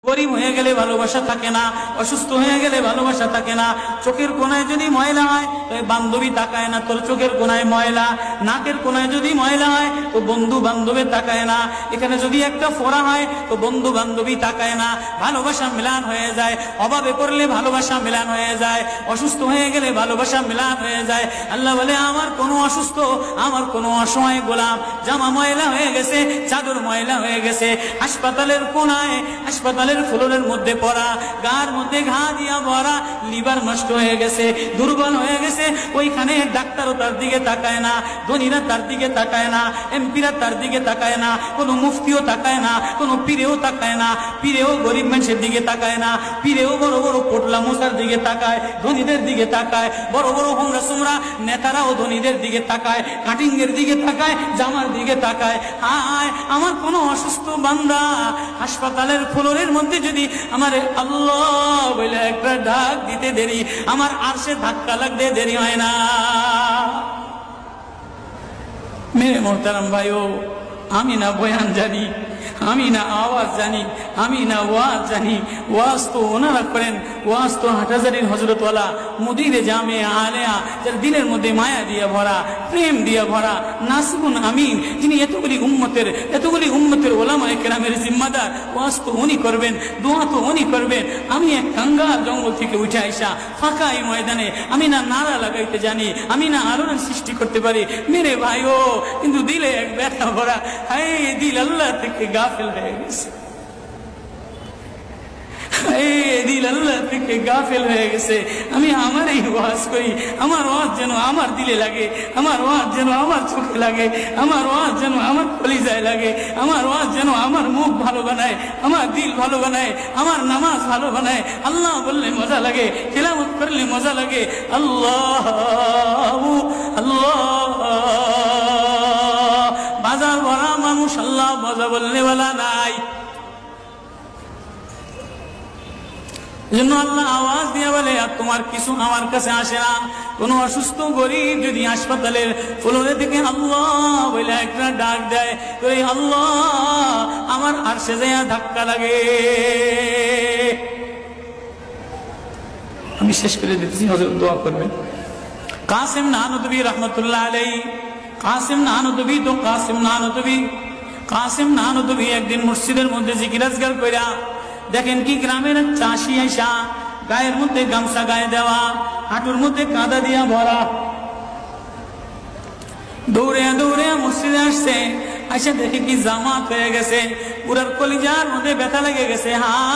গরিব হয়ে গেলে ভালোবাসা থাকে না, অসুস্থ হয়ে গেলে ভালোবাসা থাকে না। চোখের কোনায় যদি ময়লা হয় তো বান্ধবী তাকায় না, তোর চোখের কোনায় ময়লা। নাকের কোনায় যদি ময়লা হয় তো বন্ধু বান্ধবী তাকায় না। এখানে যদি একটা ফোড়া হয় তো বন্ধু বান্ধবী তাকায় না। ভালোবাসা মিলান হয়ে যায়, অভাবে পড়লে ভালোবাসা মিলান হয়ে যায়, অসুস্থ হয়ে গেলে ভালোবাসা মিলান হয়ে যায়। আল্লাহ বলে, আমার কোনো অসুস্থ, আমার কোনো অসহায় গোলাম জামা ময়লা হয়ে গেছে, চাদর ময়লা হয়ে গেছে, হাসপাতালের কোনায়, হাসপাতালের ফ্লোরের মধ্যে পড়া, গার মধ্যে ঘা দিয়া ভরা, লিভার নষ্ট হয়ে গেছে, দুর্বল হয়ে গেছে, ওইখানে ডাক্তারও তার দিকে তাকায় না, ধনীরা তার দিকে তাকায় না, এমপিরা তার দিকে তাকায় না, কোনো মুফতিও তাকায় না, কোনো পীরেও তাকায় না, পীরেও গরিব মানুষের দিকে তাকায় না, পীরেও বড় বড় পোটলা মশার দিকে তাকায়, ধনীদের দিকে তাকায়, বড় বড় হোমরা সোমরা নেতারাও ধনীদের দিকে তাকায়, কাটিং এর দিকে তাকায়, জামার দিকে তাকায়। হায়, আমার কোনো অসুস্থ বান্দা হাসপাতালের ফ্লোরের মধ্যে যদি আমার আল্লাহ বলে একটা ডাক দিতে দেরি, আমার আরশে ধাক্কা লাগতে দেরি হয় না। মেরে মোহতারাম ভাইও, আমি না বয়ান জানি, আমি না আওয়াজ জানি, আমি না ওয়াজ জানি, ওয়াজ তো ওনারা করেন, ওয়াজ তো হাটহাজারির হযরতওয়ালা মুদিরে জামে আলেয়া, যার দিলের মধ্যে মায়া দিয়ে ভরা, প্রেম দিয়ে ভরা, নাসিবুন আমিন, যিনি এতগুলি উম্মতের ওলামায়ে কেরামের জিম্মাদার। ওয়াজ তো উনি করবেন, দোয়া তো উনি করবেন। আমি এক কাঙ্গাল জঙ্গল থেকে উঠে আইসা ফাঁকা এই ময়দানে আমি না নারা লাগাইতে জানি, আমি না আলোড়ন সৃষ্টি করতে পারি মেরে ভাইও, কিন্তু দিলে এক ব্যথা ভরা। হায়, দিল আল্লাহ থেকে গাফিল হয়ে গেছে, দিল আল্লাহ থেকে গাফিল হয়ে গেছে। আমি আমার এই ওয়াজ করি, আমার ওয়াজ যেন আমার দিলে লাগে, আমার ওয়াজ যেন আমার চোখে লাগে, আমার ওয়াজ যেন আমার কলিজায় লাগে, আমার ওয়াজ যেন আমার মুখ ভালো বানায়, আমার দিল ভালো বানায়, আমার নামাজ ভালো বানায়। আল্লাহ বললে মজা লাগে, তিলাওয়াত করলে মজা লাগে। আল্লাহ আল্লাহ, বাজার ভরা মানুষ, আল্লাহ মজা বললে বলা নাই। জন্য আল্লাহ আওয়াজ দিয়ে বলে, আর তোমার কিছু আমার কাছে আসে না। কোন অসুস্থ গরিব যদি হাসপাতালের ফ্লোরে থেকে আল্লাহ বলে একটা ডাক দেয়, তো এই আল্লাহ আমার আরশে যাইয়া ধাক্কা লাগে। আমি শেষ করে দিতেছি, হযরত দোয়া করবেন। কাসিম নানুতুবি রহমতুল্লাহ আলাইহি, কাসিম নানুতুবি একদিন মসজিদের মধ্যে জিকির আজকার কইরা দেখেন কি গ্রামের চাষি আইসা গায়ের মধ্যে গামছা গায়ে দেওয়া, হাঁটুর মধ্যে কাদা দিয়া ভরা, দৌড়ে দৌড়ে মসজিদে আসছে। আইসা দেখে কি জামাত হয়ে গেছে, পুরার কলিজার মধ্যে ব্যথা লেগে গেছে।